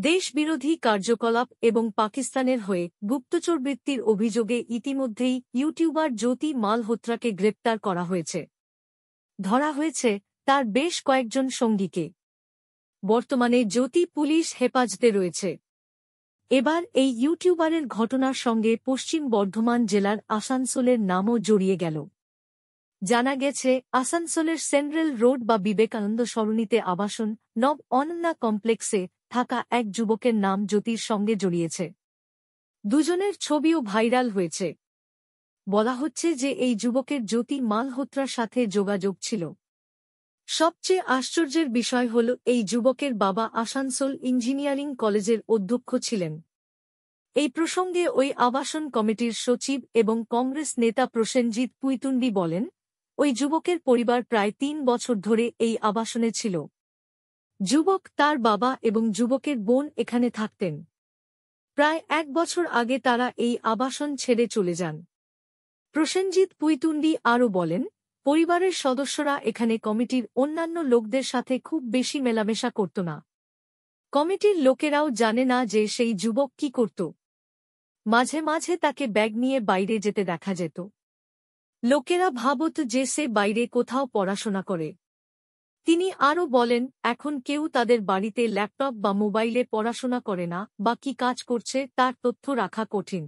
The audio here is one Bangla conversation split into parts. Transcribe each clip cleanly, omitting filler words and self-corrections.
দেশবিরোধী কার্যকলাপ এবং পাকিস্তানের হয়ে গুপ্তচরবৃত্তির অভিযোগে ইতিমধ্যেই ইউটিউবার জ্যোতি মালহোত্রাকে গ্রেপ্তার করা হয়েছে। ধরা হয়েছে তার বেশ কয়েকজন সঙ্গীকে। বর্তমানে জ্যোতি পুলিশ হেফাজতে রয়েছে। এবার এই ইউটিউবারের ঘটনার সঙ্গে পশ্চিম বর্ধমান জেলার আসানসোলের নামও জড়িয়ে গেল। জানা গেছে, আসানসোলের সেন্ট্রাল রোড বা বিবেকানন্দ সরণিতে আবাসন নব অনন্যা কমপ্লেক্সে থাকা এক যুবকের নাম জ্যোতির সঙ্গে জড়িয়েছে। দুজনের ছবিও ভাইরাল হয়েছে। বলা হচ্ছে যে এই যুবকের জ্যোতি মালহোত্রার সাথে যোগাযোগ ছিল। সবচেয়ে আশ্চর্যের বিষয় হল এই যুবকের বাবা আসানসোল ইঞ্জিনিয়ারিং কলেজের অধ্যক্ষ ছিলেন। এই প্রসঙ্গে ওই আবাসন কমিটির সচিব এবং কংগ্রেস নেতা প্রসেনজিৎ পুইতুন্ডি বলেন, ওই যুবকের পরিবার প্রায় ৩ বছর ধরে এই আবাসনে ছিল। যুবক, তার বাবা এবং যুবকের বোন এখানে থাকতেন। প্রায় ১ বছর আগে তারা এই আবাসন ছেড়ে চলে যান। প্রসেনজিৎ পুইতুন্ডি আরও বলেন, পরিবারের সদস্যরা এখানে কমিটির অন্যান্য লোকদের সাথে খুব বেশি মেলামেশা করত না। কমিটির লোকেরাও জানে না যে সেই যুবক কি করত। মাঝে মাঝে তাকে ব্যাগ নিয়ে বাইরে যেতে দেখা যেত। লোকেরা ভাবত যে সে বাইরে কোথাও পড়াশোনা করে। তিনি আরও বলেন, এখন কেউ তাদের বাড়িতে ল্যাপটপ বা মোবাইলে পড়াশোনা করে না বা কি কাজ করছে তার তথ্য রাখা কঠিন।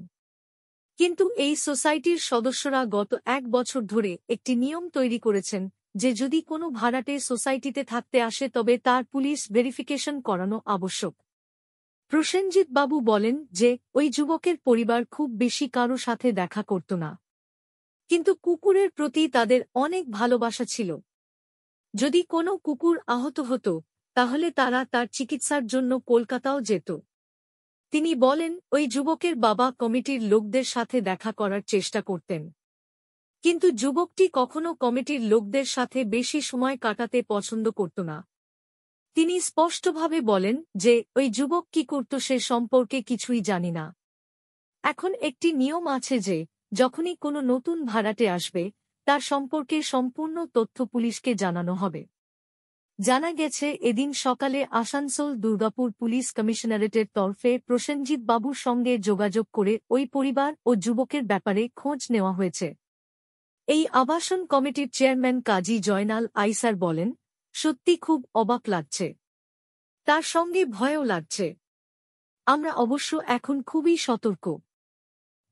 কিন্তু এই সোসাইটির সদস্যরা গত ১ বছর ধরে একটি নিয়ম তৈরি করেছেন যে যদি কোনো ভাড়াটে সোসাইটিতে থাকতে আসে তবে তার পুলিশ ভেরিফিকেশন করানো আবশ্যক। প্রসেনজিৎ বাবু বলেন যে ওই যুবকের পরিবার খুব বেশি কারো সাথে দেখা করত না, কিন্তু কুকুরের প্রতি তাদের অনেক ভালোবাসা ছিল। যদি কোনো কুকুর আহত হতো তাহলে তারা তার চিকিৎসার জন্য কলকাতাও যেত। তিনি বলেন, ওই যুবকের বাবা কমিটির লোকদের সাথে দেখা করার চেষ্টা করতেন, কিন্তু যুবকটি কখনো কমিটির লোকদের সাথে বেশি সময় কাটাতে পছন্দ করত না। তিনি স্পষ্টভাবে বলেন যে ওই যুবক কি করত সে সম্পর্কে কিছুই জানি না। এখন একটি নিয়ম আছে যে যখনই কোনো নতুন ভাড়াটে আসবে তার সম্পর্কে সম্পূর্ণ তথ্য পুলিশকে জানানো হবে। জানা গেছে, এদিন সকালে আসানসোল দুর্গাপুর পুলিশ কমিশনারেটের তরফে প্রসেনজিৎ বাবুর সঙ্গে যোগাযোগ করে ওই পরিবার ও যুবকের ব্যাপারে খোঁজ নেওয়া হয়েছে। এই আবাসন কমিটির চেয়ারম্যান কাজী জয়নাল আইসার বলেন, সত্যি খুব অবাক লাগছে, তার সঙ্গে ভয়ও লাগছে। আমরা অবশ্য এখন খুবই সতর্ক।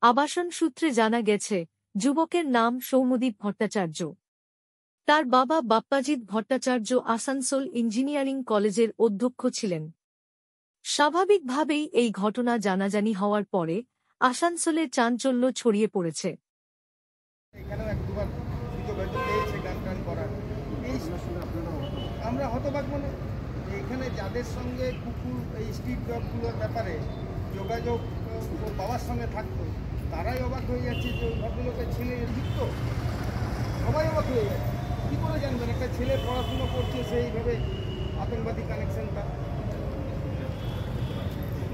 আবাসন সূত্রে জানা গেছে, যুবকের নাম সৌম্যদীপ ভট্টাচার্য। তার বাবা বাপ্পাজিৎ ভট্টাচার্য আসানসোল ইঞ্জিনিয়ারিং কলেজের অধ্যক্ষ ছিলেন। স্বাভাবিকভাবেই এই ঘটনা জানাজানি হওয়ার পরে আসানসোলে চাঞ্চল্য ছড়িয়ে পড়েছে। আমরা হতবাক মনে এখানে যাদের সঙ্গে কুকুর এই স্ট্রিট ডগগুলোর ব্যাপারে যোগাযোগ বাবার সঙ্গে থাকতো তারাই অবাক হয়ে যাচ্ছে যে ওই ভদ্রলোকের ছেলে যুক্ত। সবাই অবাক হয়ে যাচ্ছে। কী করে জানবেন একটা ছেলে পড়াশুনো করছে সেইভাবে আতঙ্কবাদী কানেকশনটা?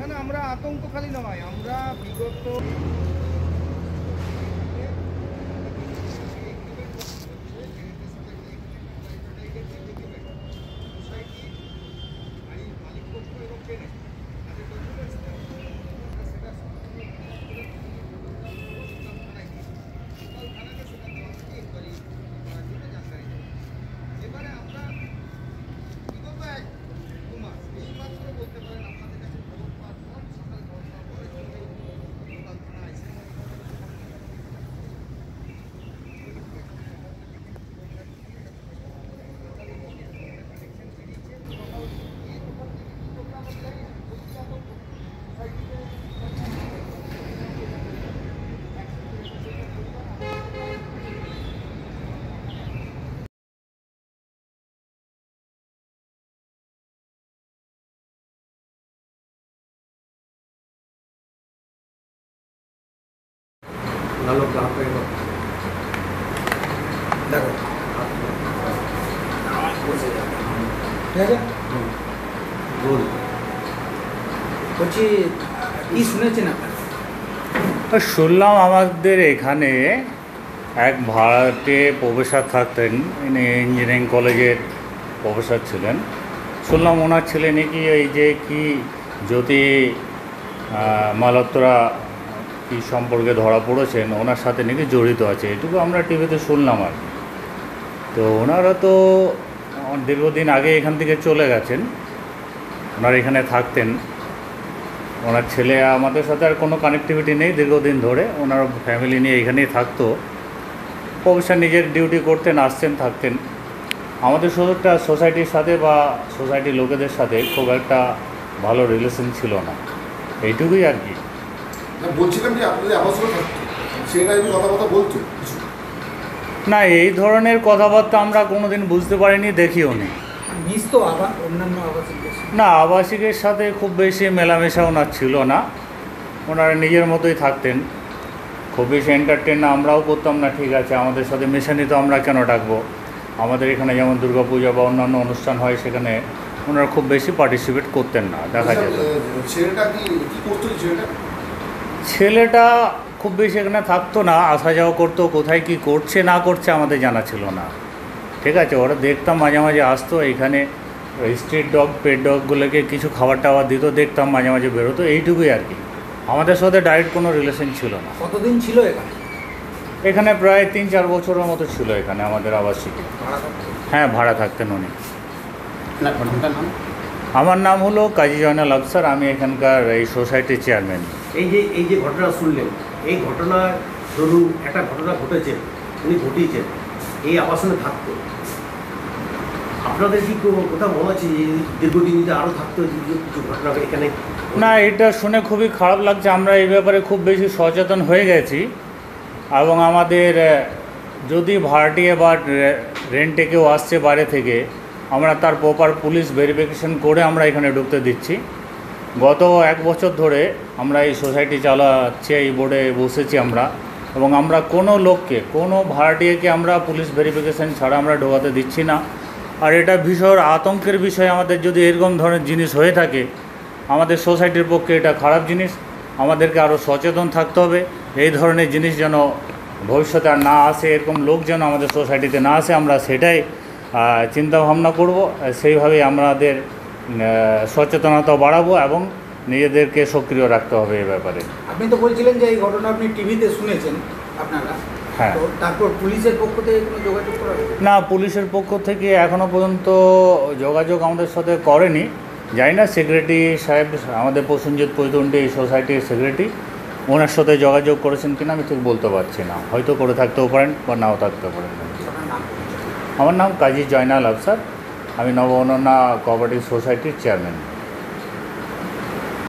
না, আমরা আতঙ্ক খালি নয়, আমরা বিগত लोग कहाँ पे देखो ঠিক আছে বল বলছি কি শুনেছেন আপনারা? শুনলাম আমাদের এখানে এক ভাড়াটে প্রফেসর থাকতেন, ইনি ইঞ্জিনিয়ারিং কলেজের প্রফেসর ছিলেন। শুনলাম ওনার ছেলে নাকি এই যে কি জ্যোতি মালহোত্রা কি সম্পর্কে ধরা পড়েছেন, ওনার সাথে নাকি জড়িত আছে, এটুকু আমরা টিভিতে শুনলাম আর কি। তো ওনারা তো দীর্ঘদিন আগে এখান থেকে চলে গেছেন, ওনারা এখানে থাকতেন। ওনার ছেলে আমাদের সাথে আর কোনো কানেক্টিভিটি নেই দীর্ঘদিন ধরে, ওনার ফ্যামিলি নিয়ে এখানেই থাকতো। অবশ্যই নিজের ডিউটি করতেন, আসতেন, থাকতেন। আমাদের শুধুটা সোসাইটির সাথে বা সোসাইটির লোকেদের সাথে খুব একটা ভালো রিলেশন ছিল না, এইটুকুই আর কি। বলছিলাম যে আপনাদের আবাসনে থাকতো, সেটা আমি কথাবার্তা বলতো কিছু? না, এই ধরনের কথাবার্তা আমরা কোনোদিন বুঝতে পারিনি, দেখিও নি। মিশতো আবার অন্যান্য আবাসিকদের সাথে? না, আবাসিকের সাথে খুব বেশি মেলামেশা ওনার ছিল না, ওনারা নিজের মতোই থাকতেন। খুব বেশি এন্টারটেন আমরাও করতাম না, ঠিক আছে, আমাদের সাথে মেশানি তো আমরা কেন ডাকবো। আমাদের এখানে যেমন দুর্গাপূজা বা অন্যান্য অনুষ্ঠান হয়, সেখানে ওনারা খুব বেশি পার্টিসিপেট করতেন না, দেখা যেত। ছেলেটা কি করতো? ছেলেটা খুব বেশি এখানে থাকতো না, আসা যাওয়া করতো, কোথায় কি করছে না করছে আমাদের জানা ছিল না, ঠিক আছে। ওরা দেখতাম মাঝে মাঝে আসতো এখানে, স্ট্রিট ডগ পেট ডগগুলোকে কিছু খাবার টাবার দিত, দেখতাম মাঝে মাঝে বেরোতো, এইটুকুই আর কি। আমাদের সাথে ডাইরেক্ট কোনো রিলেশন ছিল না। কতদিন ছিল এখানে? এখানে প্রায় 3-4 বছরের মতো ছিল এখানে আমাদের আবাসিকে। হ্যাঁ, ভাড়া থাকতেন উনি। আমার নাম হলো কাজী জয়নাল আফসার, আমি এখানকার এই সোসাইটির চেয়ারম্যান। এই যে ঘটনা শুনলেন, এই ঘটনা ধরুন একটা ঘটনা ঘটেছে, উনি ঘটিয়েছেন, এই আবাসনে থাকতো, আপনাদের কি কোথাও মনে আছে যে দীর্ঘদিন যদি আরও থাকতো, কিছু ঘটনা এখানে? না, এটা শুনে খুবই খারাপ লাগছে। আমরা এই ব্যাপারে খুব বেশি সচেতন হয়ে গেছি, এবং আমাদের যদি ভাড়াটিয়া বা রেন্টে কেউ আসছে বাইরে থেকে, আমরা তার প্রপার পুলিশ ভেরিফিকেশন করে আমরা এখানে ঢুকতে দিচ্ছি। গত 1 বছর ধরে আমরা এই সোসাইটি চালাচ্ছি, এই বোর্ডে বসেছি আমরা, এবং আমরা কোনো লোককে, কোনো ভাড়াটিয়াকে আমরা পুলিশ ভেরিফিকেশন ছাড়া আমরা ঢোকাতে দিচ্ছি না। আর এটা ভীষণ আতঙ্কের বিষয় আমাদের, যদি এরকম ধরনের জিনিস হয়ে থাকে আমাদের সোসাইটির পক্ষে এটা খারাপ জিনিস। আমাদেরকে আরও সচেতন থাকতে হবে, এই ধরনের জিনিস যেন ভবিষ্যতে আর না আসে, এরকম লোক যেন আমাদের সোসাইটিতে না আসে, আমরা সেটাই চিন্তা ভাবনা করব। সেইভাবেই আমাদের সচেতনতা বাড়াবো এবং নিজেদেরকে সক্রিয় রাখতে হবে এই ব্যাপারে। আপনি তো বলছিলেন যে এই ঘটনা আপনি টিভিতে শুনেছেন আপনারা, হ্যাঁ। তো তারপর পুলিশের পক্ষ থেকে কোনো যোগাযোগ করা হয়েছে? না, পুলিশের পক্ষ থেকে এখনও পর্যন্ত যোগাযোগ আমাদের সাথে করেনি, জানি না। সেক্রেটারি সাহেব, আমাদের প্রসেনজিৎ পৈতন্ডি এই সোসাইটির সেক্রেটারি, ওনার সাথে যোগাযোগ করেছেন কিনা আমি ঠিক বলতে পারছি না, হয়তো করে থাকতেও পারেন বা নাও থাকতে পারেন। আমার নাম কাজী জয়নাল আফসার, আমি নবঅনন্যা কোঅপারেটিভ সোসাইটির চেয়ারম্যান।